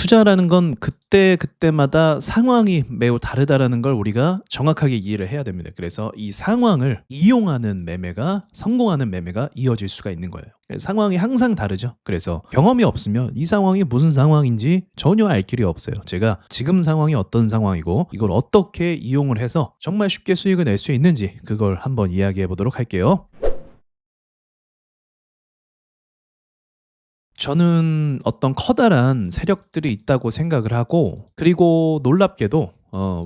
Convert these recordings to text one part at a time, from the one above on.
투자라는 건 그때그때마다 상황이 매우 다르다라는 걸 우리가 정확하게 이해를 해야 됩니다. 그래서 이 상황을 이용하는 매매가 성공하는 매매가 이어질 수가 있는 거예요. 상황이 항상 다르죠. 그래서 경험이 없으면 이 상황이 무슨 상황인지 전혀 알 길이 없어요. 제가 지금 상황이 어떤 상황이고 이걸 어떻게 이용을 해서 정말 쉽게 수익을 낼 수 있는지 그걸 한번 이야기해 보도록 할게요. 저는 어떤 커다란 세력들이 있다고 생각을 하고, 그리고 놀랍게도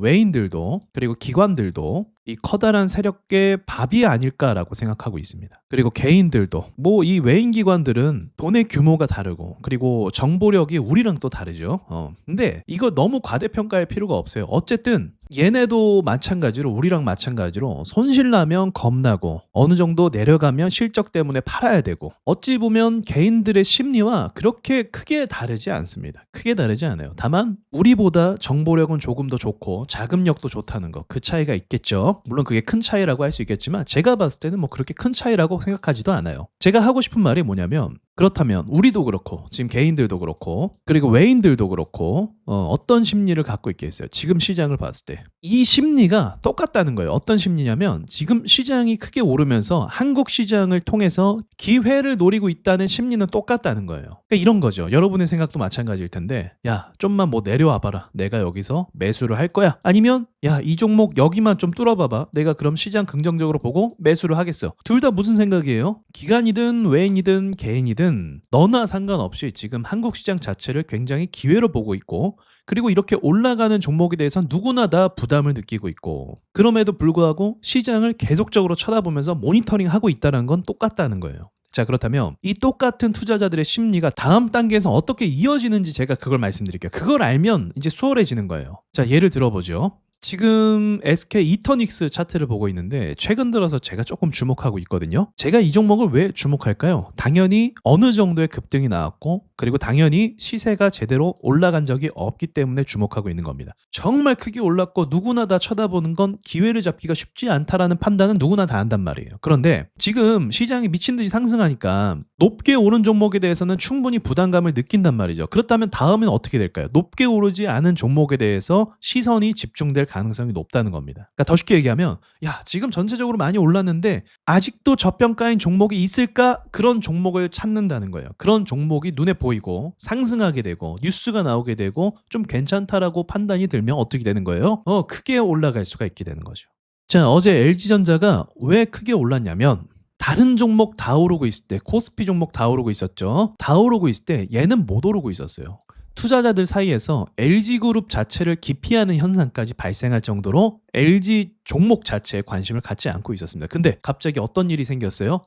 외인들도 그리고 기관들도 이 커다란 세력계 밥이 아닐까라고 생각하고 있습니다. 그리고 개인들도 뭐 이 외인 기관들은 돈의 규모가 다르고 그리고 정보력이 우리랑 또 다르죠. 근데 이거 너무 과대평가할 필요가 없어요. 어쨌든 얘네도 마찬가지로 우리랑 마찬가지로 손실 나면 겁나고 어느 정도 내려가면 실적 때문에 팔아야 되고, 어찌 보면 개인들의 심리와 그렇게 크게 다르지 않습니다. 크게 다르지 않아요. 다만 우리보다 정보력은 조금 더 좋고 자금력도 좋다는 거, 그 차이가 있겠죠. 물론 그게 큰 차이라고 할 수 있겠지만 제가 봤을 때는 뭐 그렇게 큰 차이라고 생각하지도 않아요. 제가 하고 싶은 말이 뭐냐면, 그렇다면 우리도 그렇고 지금 개인들도 그렇고 그리고 외인들도 그렇고 어떤 심리를 갖고 있겠어요. 지금 시장을 봤을 때 이 심리가 똑같다는 거예요. 어떤 심리냐면, 지금 시장이 크게 오르면서 한국 시장을 통해서 기회를 노리고 있다는 심리는 똑같다는 거예요. 그러니까 이런 거죠. 여러분의 생각도 마찬가지일 텐데, 야 좀만 뭐 내려와 봐라, 내가 여기서 매수를 할 거야. 아니면 야 이 종목 여기만 좀 뚫어봐봐, 내가 그럼 시장 긍정적으로 보고 매수를 하겠어. 둘 다 무슨 생각이에요? 기관이든 외인이든 개인이든 너나 상관없이 지금 한국 시장 자체를 굉장히 기회로 보고 있고, 그리고 이렇게 올라가는 종목에 대해서 누구나 다 부담을 느끼고 있고, 그럼에도 불구하고 시장을 계속적으로 쳐다보면서 모니터링하고 있다는 건 똑같다는 거예요. 자, 그렇다면 이 똑같은 투자자들의 심리가 다음 단계에서 어떻게 이어지는지 제가 그걸 말씀드릴게요. 그걸 알면 이제 수월해지는 거예요. 자, 예를 들어보죠. 지금 SK 이터닉스 차트를 보고 있는데 최근 들어서 제가 조금 주목하고 있거든요. 제가 이 종목을 왜 주목할까요? 당연히 어느 정도의 급등이 나왔고, 그리고 당연히 시세가 제대로 올라간 적이 없기 때문에 주목하고 있는 겁니다. 정말 크게 올랐고 누구나 다 쳐다보는 건 기회를 잡기가 쉽지 않다라는 판단은 누구나 다 한단 말이에요. 그런데 지금 시장이 미친 듯이 상승하니까 높게 오른 종목에 대해서는 충분히 부담감을 느낀단 말이죠. 그렇다면 다음엔 어떻게 될까요? 높게 오르지 않은 종목에 대해서 시선이 집중될 가능성이 높다는 겁니다. 그러니까 더 쉽게 얘기하면, 야 지금 전체적으로 많이 올랐는데 아직도 저평가인 종목이 있을까? 그런 종목을 찾는다는 거예요. 그런 종목이 눈에 보이고 상승하게 되고 뉴스가 나오게 되고 좀 괜찮다라고 판단이 들면 어떻게 되는 거예요? 크게 올라갈 수가 있게 되는 거죠. 자, 어제 LG전자가 왜 크게 올랐냐면, 다른 종목 다 오르고 있을 때, 코스피 종목 다 오르고 있었죠. 다 오르고 있을 때 얘는 못 오르고 있었어요. 투자자들 사이에서 LG그룹 자체를 기피하는 현상까지 발생할 정도로 LG 종목 자체에 관심을 갖지 않고 있었습니다. 근데 갑자기 어떤 일이 생겼어요?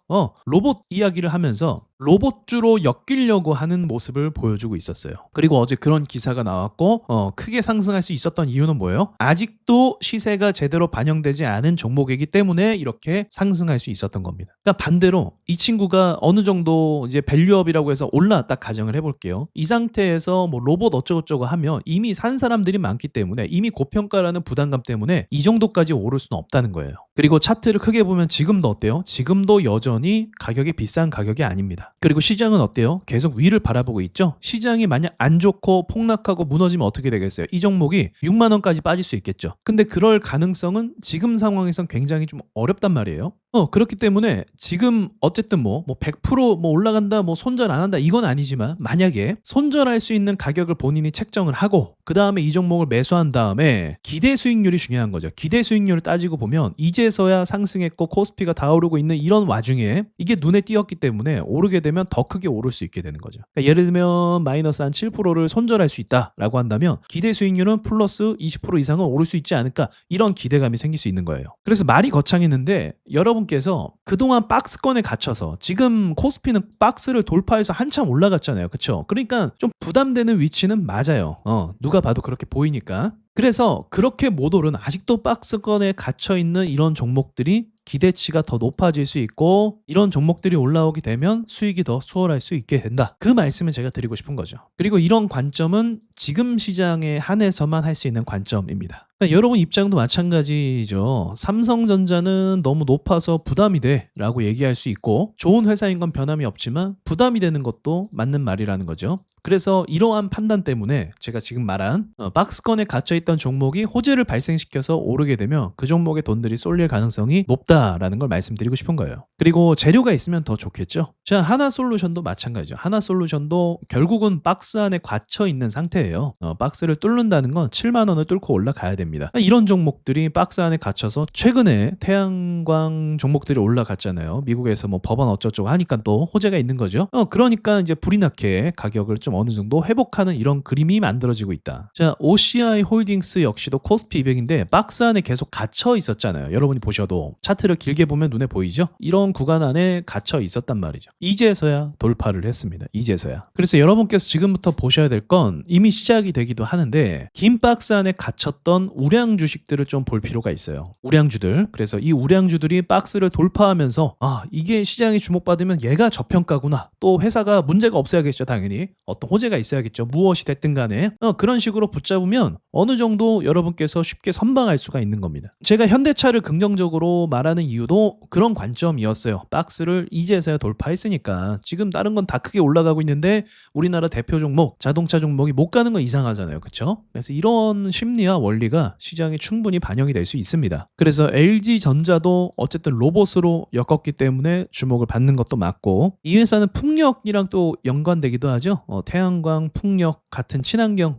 로봇 이야기를 하면서 로봇주로 엮이려고 하는 모습을 보여주고 있었어요. 그리고 어제 그런 기사가 나왔고, 크게 상승할 수 있었던 이유는 뭐예요? 아직도 시세가 제대로 반영되지 않은 종목이기 때문에 이렇게 상승할 수 있었던 겁니다. 그러니까 반대로 이 친구가 어느 정도 이제 밸류업이라고 해서 올라왔다 가정을 해볼게요. 이 상태에서 뭐 로봇 어쩌고저쩌고 하면 이미 산 사람들이 많기 때문에, 이미 고평가라는 부담감 때문에 이 정도까지 오를 수는 없다는 거예요. 그리고 차트를 크게 보면 지금도 어때요? 지금도 여전히 가격이 비싼 가격이 아닙니다. 그리고 시장은 어때요? 계속 위를 바라보고 있죠? 시장이 만약 안 좋고 폭락하고 무너지면 어떻게 되겠어요? 이 종목이 6만 원까지 빠질 수 있겠죠. 근데 그럴 가능성은 지금 상황에선 굉장히 좀 어렵단 말이에요. 그렇기 때문에 지금 어쨌든 뭐 100% 뭐 올라간다, 뭐 손절 안 한다, 이건 아니지만 만약에 손절할 수 있는 가격을 본인이 책정을 하고 그 다음에 이 종목을 매수한 다음에 기대 수익률이 중요한 거죠. 기대 수익률을 따지고 보면 이제서야 상승했고 코스피가 다 오르고 있는 이런 와중에 이게 눈에 띄었기 때문에 오르게 되면 더 크게 오를 수 있게 되는 거죠. 그러니까 예를 들면 마이너스 한 7%를 손절할 수 있다라고 한다면 기대 수익률은 플러스 20% 이상은 오를 수 있지 않을까, 이런 기대감이 생길 수 있는 거예요. 그래서 말이 거창했는데 여러분께서 그동안 박스권에 갇혀서, 지금 코스피는 박스를 돌파해서 한참 올라갔잖아요. 그렇죠? 그러니까 좀 부담되는 위치는 맞아요. 누가 봐도 그렇게 보이니까. 그래서 그렇게 못 오른, 아직도 박스권에 갇혀있는 이런 종목들이 기대치가 더 높아질 수 있고, 이런 종목들이 올라오게 되면 수익이 더 수월할 수 있게 된다. 그 말씀을 제가 드리고 싶은 거죠. 그리고 이런 관점은 지금 시장에 한해서만 할 수 있는 관점입니다. 그러니까 여러분 입장도 마찬가지죠. 삼성전자는 너무 높아서 부담이 돼 라고 얘기할 수 있고, 좋은 회사인 건 변함이 없지만 부담이 되는 것도 맞는 말이라는 거죠. 그래서 이러한 판단 때문에 제가 지금 말한 박스권에 갇혀있던 종목이 호재를 발생시켜서 오르게 되면 그 종목의 돈들이 쏠릴 가능성이 높다라는 걸 말씀드리고 싶은 거예요. 그리고 재료가 있으면 더 좋겠죠. 자, 하나솔루션도 마찬가지죠. 하나솔루션도 결국은 박스 안에 갇혀있는 상태예요. 박스를 뚫는다는 건 7만 원을 뚫고 올라가야 됩니다. 이런 종목들이 박스 안에 갇혀서 최근에 태양광 종목들이 올라갔잖아요. 미국에서 뭐 법안 어쩌고저쩌고 하니까 또 호재가 있는 거죠. 그러니까 이제 불이 나게 가격을 좀 어느 정도 회복하는 이런 그림이 만들어지고 있다. 자, OCI 홀딩스 역시도 코스피 200인데 박스 안에 계속 갇혀 있었잖아요. 여러분이 보셔도 차트를 길게 보면 눈에 보이죠? 이런 구간 안에 갇혀 있었단 말이죠. 이제서야 돌파를 했습니다. 이제서야. 그래서 여러분께서 지금부터 보셔야 될 건 이미 시작이 되기도 하는데, 긴 박스 안에 갇혔던 우량 주식들을 좀 볼 필요가 있어요. 우량주들. 그래서 이 우량주들이 박스를 돌파하면서 이게 시장이 주목받으면 얘가 저평가구나. 또 회사가 문제가 없어야겠죠. 당연히. 어떤 호재가 있어야겠죠. 무엇이 됐든 간에 그런 식으로 붙잡으면 어느 정도 여러분께서 쉽게 선방할 수가 있는 겁니다. 제가 현대차를 긍정적으로 말하는 이유도 그런 관점이었어요. 박스를 이제서야 돌파했으니까 지금 다른 건 다 크게 올라가고 있는데 우리나라 대표 종목, 자동차 종목이 못 가는 건 이상하잖아요. 그렇죠? 그래서 이런 심리와 원리가 시장에 충분히 반영이 될 수 있습니다. 그래서 LG전자도 어쨌든 로봇으로 엮었기 때문에 주목을 받는 것도 맞고, 이 회사는 풍력이랑 또 연관되기도 하죠. 태양광, 풍력 같은 친환경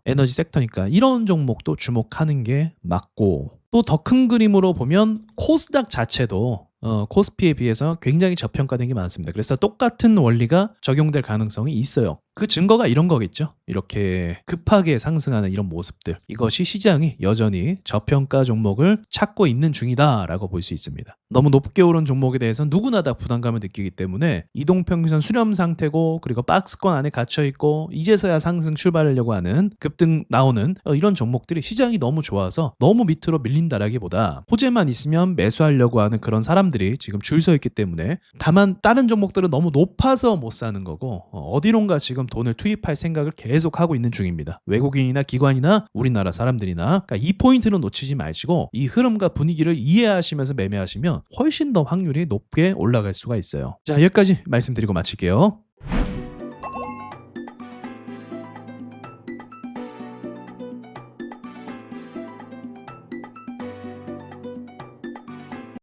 에너지 섹터니까 이런 종목도 주목하는 게 맞고, 또 더 큰 그림으로 보면 코스닥 자체도 코스피에 비해서 굉장히 저평가된 게 많습니다. 그래서 똑같은 원리가 적용될 가능성이 있어요. 그 증거가 이런 거겠죠. 이렇게 급하게 상승하는 이런 모습들. 이것이 시장이 여전히 저평가 종목을 찾고 있는 중이다라고 볼 수 있습니다. 너무 높게 오른 종목에 대해서 누구나 다 부담감을 느끼기 때문에 이동평균선 수렴 상태고, 그리고 박스권 안에 갇혀있고 이제서야 상승 출발하려고 하는 급등 나오는 이런 종목들이 시장이 너무 좋아서 너무 밑으로 밀린다라기보다 호재만 있으면 매수하려고 하는 그런 사람들이 지금 줄 서 있기 때문에, 다만 다른 종목들은 너무 높아서 못 사는 거고 어디론가 지금 돈을 투입할 생각을 계속 하고 있는 중입니다. 외국인이나 기관이나 우리나라 사람들이나. 그러니까 이 포인트는 놓치지 마시고 이 흐름과 분위기를 이해하시면서 매매하시면 훨씬 더 확률이 높게 올라갈 수가 있어요. 자, 여기까지 말씀드리고 마칠게요.